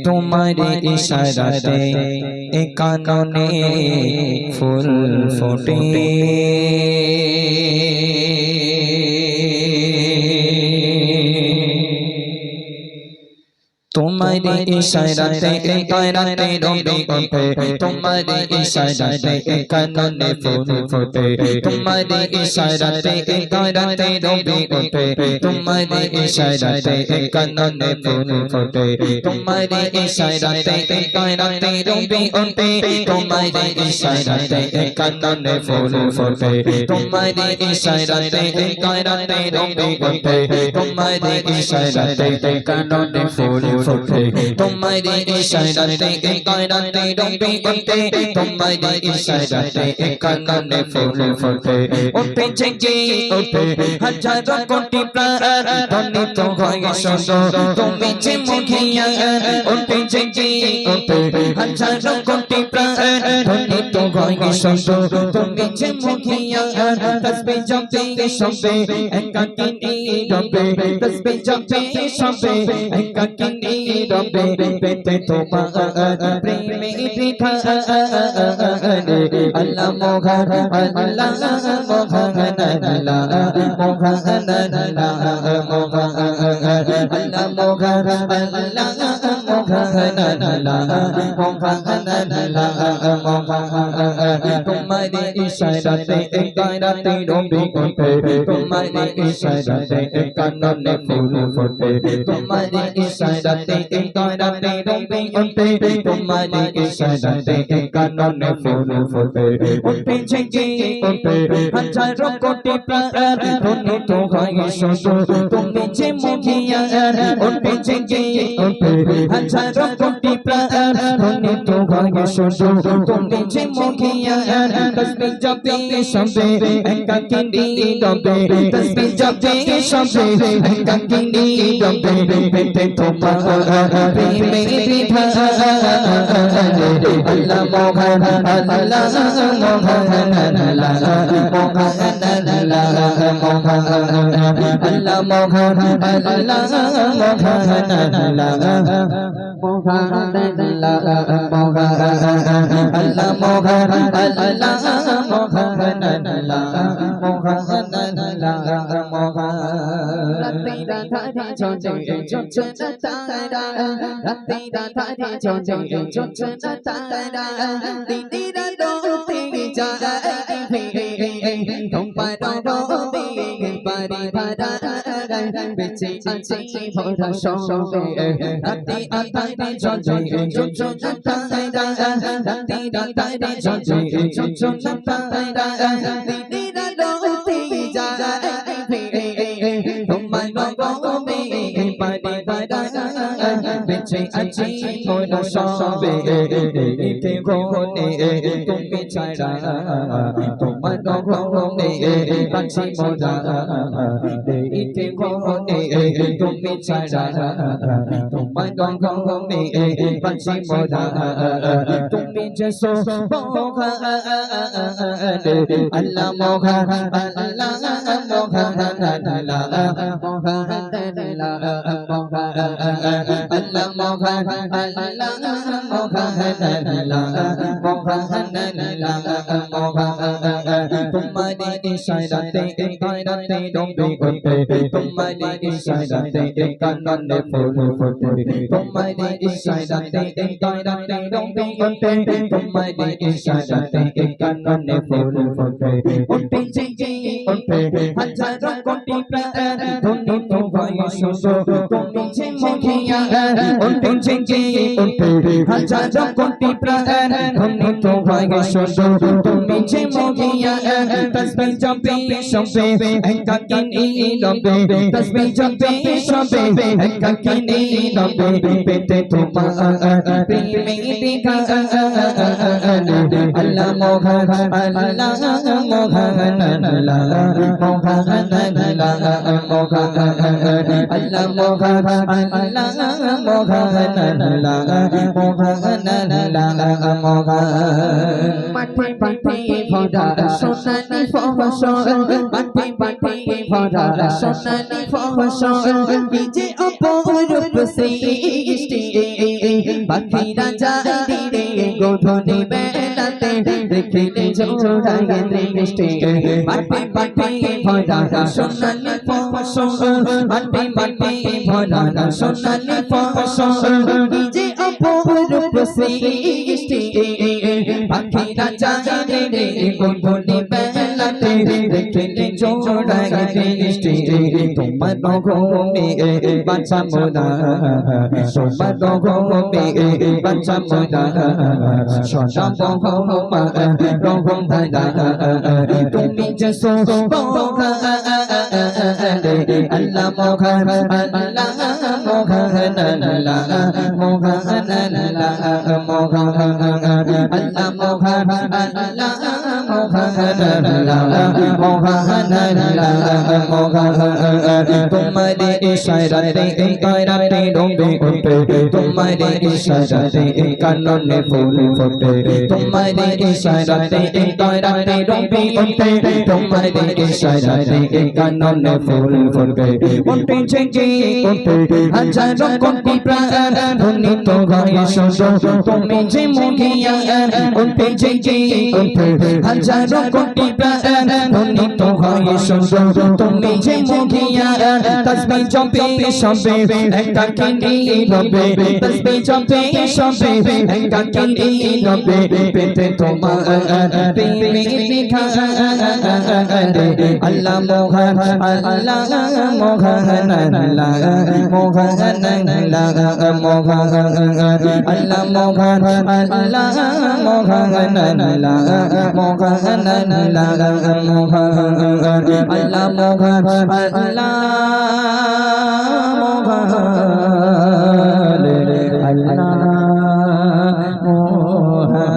तुम्हारे इशाराते एक कानूने फूल फूटे तुम्हारे इशाराते एक कायराते रोबी उठे तुम्हारे इशाराते एक कानूने फूल फूटे तुम्हारे इशाराते एक कायराते रोबी उठे तुम्हारे इशाराते एक कानूने फूल फूटे तुम्हारे इशाराते एक कायराते रोबी उठे तुम्हारे इशाराते एक कानूने फूल फूटे तुम्हारे इशाराते एक कायराते रोबी उठे तुम्हारे इशाराते एक कानूने फूल तुम्हारे इशाराते एक कायराते रोबी उठे तुम्हारे इशाराते एक कानूने फूल फूटे उठे जगे उठे हजारों कोटि प्राण ध्वनित হয় শুধু তুমি যে মুখিয়া उठे जगे उठे हजारों कोटि प्राण ধ্বনিত হয় শুধু তুমি যে মুখিया তসবিহ জপে সবে একাকিনী রবে তসবিহ জপে সবে একাকিনী রবে পেতে তোমার প্রেমে বিধানে আল্লাহ মোহন আল্লাহ মোহন আল্লাহ মোহন আল্লাহ মোহন আল্লাহ মোহন আল্লাহ মোহন আল্লাহ মোহন আল্লাহ মোহন तुम्हारे इशाराते एक कायराते रोबी उठे तुम्हारे इशाराते एक कानूने फूल फूटे तुम्हारे इशाराते एक कायराते रोबी उठे तुम्हारे इशाराते एक कानूने फूल फूटे उठे जगे उठे हजारों कोटि प्राण ध्वनित হয় শুধু তুমি যে মুখিয়া उठे जगे उठे हजारों कोटि प्राण ধ্বনিত হয় শুধু তুমি যে মুখিয়া তসবিহ জপে সবে একাকিনী রবে তসবিহ জপে সবে একাকিনী রবে পেতে তোমার প্রেমে বিধানে আল্লাহ মোহন আল্লাহ মোহন আল্লাহ মোহন আল্লাহ মোহন আল্লাহ মোহন আল্লাহ মোহন আল্লাহ মোহন আল্লাহ মোহন আল্লাহ মোহন আল্লাহ মোহন আল্লাহ মোহন আল্লাহ মোহন রাতে রাতে চলে চলে তারা রাতে রাতে চলে চলে তারা দিদিরা দোতে যায় তোমার রবে পারি ধারা বেঁচে আছে ভরা সবে রাতে আধারে চলে চলে তারা রাতে রাতে চলে চলে তারা দিদিরা দোতে যায় তোমার রবে পারি ধারা বেঁচে আছে ভরা সবে এতে গনে তুমি ছাড়া তোমার গনে পাচ্ছি মজা এতে গনে তুমি ছাড়া তোমার গনে পাচ্ছি মজা তুমি যে মোহন আল্লাহ মোহন আল্লাহ মোহন আল্লাহ মোহন আল্লাহ মোহন আল্লাহ মোহন আল্লাহ মোহন আল্লাহ মোহন আল্লাহ মোহন तुम्हारे इशाराते एक कायराते रोबी उठे तुम्हारे इशाराते एक कानूने फूल फूटे तुम्हारे इशाराते एक कायराते रोबी उठे तुम्हारे इशाराते एक कानूने फूल फूटे उठे जगे उठे हजारों कोटि प्राण ध्वनित হয় শুধু তুমি যে মুখিয়া उठे जगे उठे हजारों कोटि प्राण ধ্বনিত হয় শুধু তুমি যে মুখিয়া তসবিহ জপে সবে একাকিনী রবে তসবিহ জপে সবে একাকিনী রবে পেতে তোমার প্রেমে বিধানে আল্লাহ মোহন আল্লাহ মোহন আল্লাহ মোহন আল্লাহ মোহন আল্লাহ মোহন আল্লাহ মোহন আল্লাহ মোহন আল্লাহ মোহন মাঠে মাঠে ভরা সোনালি ফসল মাঠে মাঠে ভরা সোনালি ফসল কি যে অপরূপ সৃষ্টি পাখিরা যায় রে গোধূলি বেলাতে দেখিলে জোড়ায় দৃষ্টি মাঠে মাঠে ভরা সোনালি ফসল মাঠে মাঠে ভরা সোনালি ফসল কি যে অপরূপ সৃষ্টি পাখিরা যায় রে গোধূলি বেলাতে দেখিলে জোড়ায় দৃষ্টি তোমার ঘুমে বাঁচা মোরা তোমার ঘুমে বাঁচা মোরা সদা বহুমা রঘুম ধারা তুমি যে আল্লাহ মোহন আল্লাহ মোহন আল্লাহ মোহন আল্লাহ মোহন আল্লাহ মোহন আল্লাহ মোহন আল্লাহ মোহন আল্লাহ মোহন তোমারে ইশারাতে কায়রাতে ডুবে ওঠে তোমারে ইশারাতে কাননে ফুল ফোটে তোমারে ইশারাতে কায়রাতে ডুবে ওঠে তোমারে ইশারাতে কাননে ফুল ফোটে ওঠে জেগে ওঠে হাজারো কোটি প্রাণ ধ্বনিত গায়ে শোনো তুমি যে মুখিয়া ওঠে জেগে ওঠে হাজারো কোটি প্রাণ ধ্বনিত গায়ে শোনো তুমি যে মুখিয়া তসবিহ জপে সবে একাকিনী রবে তসবিহ জপে সবে একাকিনী রবে পেতে তোমার প্রেমে লেখা আল্লাহ মোহন আল্লাহ মোহন আল্লাহ মোহন আল্লাহ মোহন আল্লাহ মোহন আল্লাহ মোহন আল্লাহ মোহন আল্লাহ মোহন আল্লাহ মোহন আল্লাহ মোহন আল্লাহ মোহন